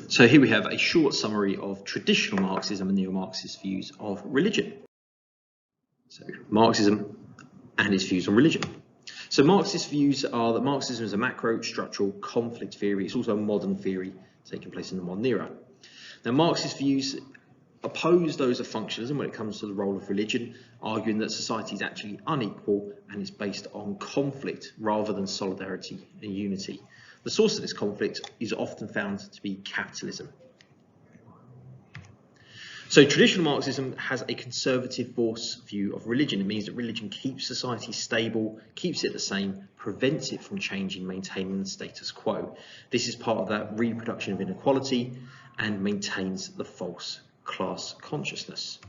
So here we have a short summary of traditional Marxism and neo-Marxist views of religion. So Marxism and its views on religion. So Marxist views are that Marxism is a macro-structural conflict theory. It's also a modern theory taking place in the modern era. Now Marxist views oppose those of functionalism when it comes to the role of religion, arguing that society is actually unequal and is based on conflict rather than solidarity and unity. The source of this conflict is often found to be capitalism. So traditional Marxism has a conservative force view of religion. It means that religion keeps society stable, keeps it the same, prevents it from changing, maintaining the status quo. This is part of that reproduction of inequality and maintains the false class consciousness.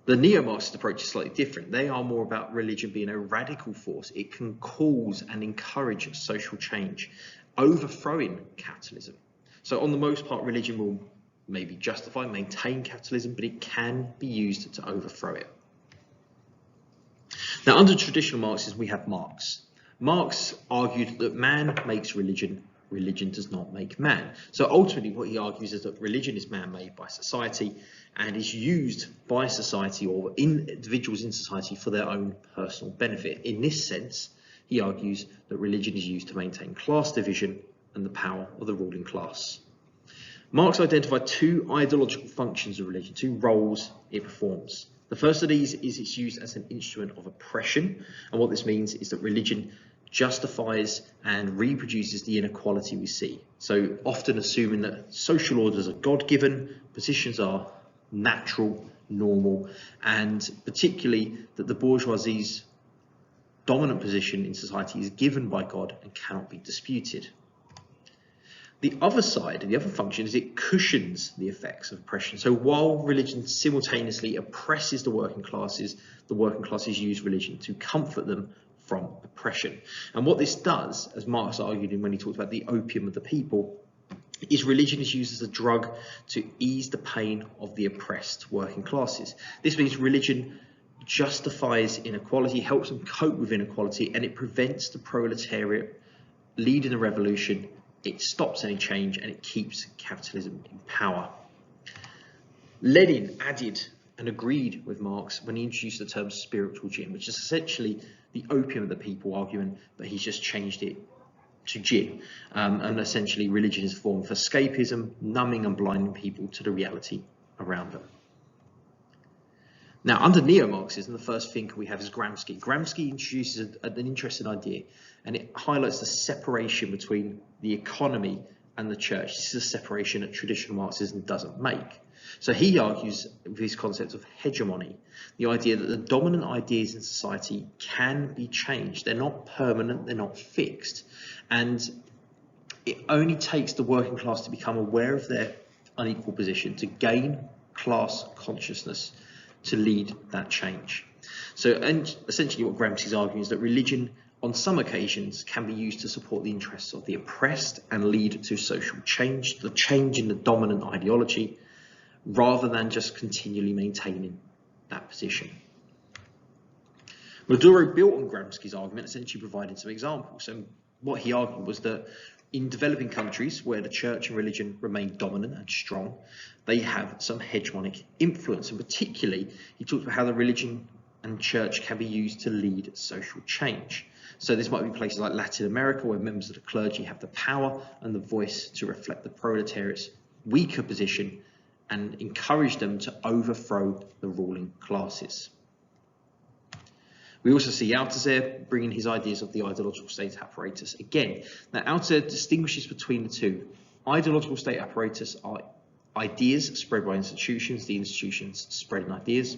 The neo-Marxist approach is slightly different. They are more about religion being a radical force. It can cause and encourage social change, overthrowing capitalism. So on the most part, religion will maybe justify, maintain capitalism, but it can be used to overthrow it. Now, under traditional Marxism, we have Marx. Marx argued that man makes religion, religion does not make man. So ultimately what he argues is that religion is man-made by society and is used by society or individuals in society for their own personal benefit. In this sense, he argues that religion is used to maintain class division and the power of the ruling class. Marx identified two ideological functions of religion, two roles it performs. The first of these is its use as an instrument of oppression, and what this means is that religion justifies and reproduces the inequality we see. So often assuming that social orders are God-given, positions are natural, normal, and particularly that the bourgeoisie's dominant position in society is given by God and cannot be disputed. The other side, the other function, is it cushions the effects of oppression. So while religion simultaneously oppresses the working classes use religion to comfort them from oppression. And what this does, as Marx argued when he talked about the opium of the people, is religion is used as a drug to ease the pain of the oppressed working classes. This means religion justifies inequality, helps them cope with inequality, and it prevents the proletariat leading the revolution. It stops any change and it keeps capitalism in power. Lenin added and agreed with Marx when he introduced the term spiritual gin, which is essentially the opium of the people, arguing that he's just changed it to gin. And essentially religion is a form of escapism, numbing and blinding people to the reality around them. Now, under neo-Marxism, the first thinker we have is Gramsci. Gramsci introduces an interesting idea, and it highlights the separation between the economy and the church. This is a separation that traditional Marxism doesn't make. So he argues with this concept of hegemony, the idea that the dominant ideas in society can be changed. They're not permanent, they're not fixed. And it only takes the working class to become aware of their unequal position, to gain class consciousness, to lead that change. So, and essentially what Gramsci is arguing is that religion on some occasions can be used to support the interests of the oppressed and lead to social change, the change in the dominant ideology, rather than just continually maintaining that position. Maduro built on Gramsci's argument, essentially providing some examples. And what he argued was that in developing countries where the church and religion remain dominant and strong, they have some hegemonic influence. And particularly, he talked about how the religion and church can be used to lead social change. So this might be places like Latin America, where members of the clergy have the power and the voice to reflect the proletariat's weaker position and encourage them to overthrow the ruling classes. We also see Althusser bringing his ideas of the ideological state apparatus again. Now, Althusser distinguishes between the two. Ideological state apparatus are ideas spread by institutions, the institutions spreading ideas.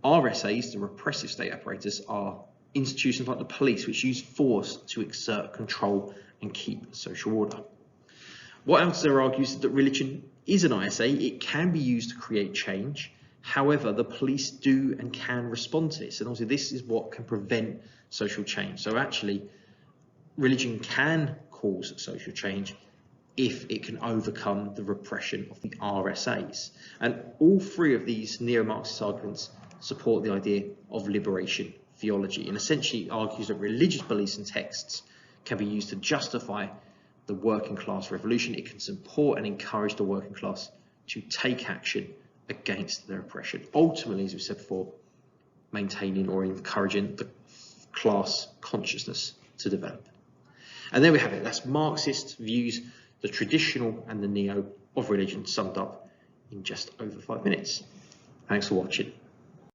RSAs, the repressive state apparatus, are institutions like the police, which use force to exert control and keep social order. What Althusser argues is that religion is an ISA. It can be used to create change. However, the police do and can respond to this, and obviously this is what can prevent social change. So actually, religion can cause social change if it can overcome the repression of the RSAs. And all three of these neo-Marxist arguments support the idea of liberation theology, and essentially argues that religious beliefs and texts can be used to justify the working class revolution. It can support and encourage the working class to take action against their oppression. Ultimately, as we said before, maintaining or encouraging the class consciousness to develop. And there we have it. That's Marxist views, the traditional and the neo of religion, summed up in just over 5 minutes. Thanks for watching.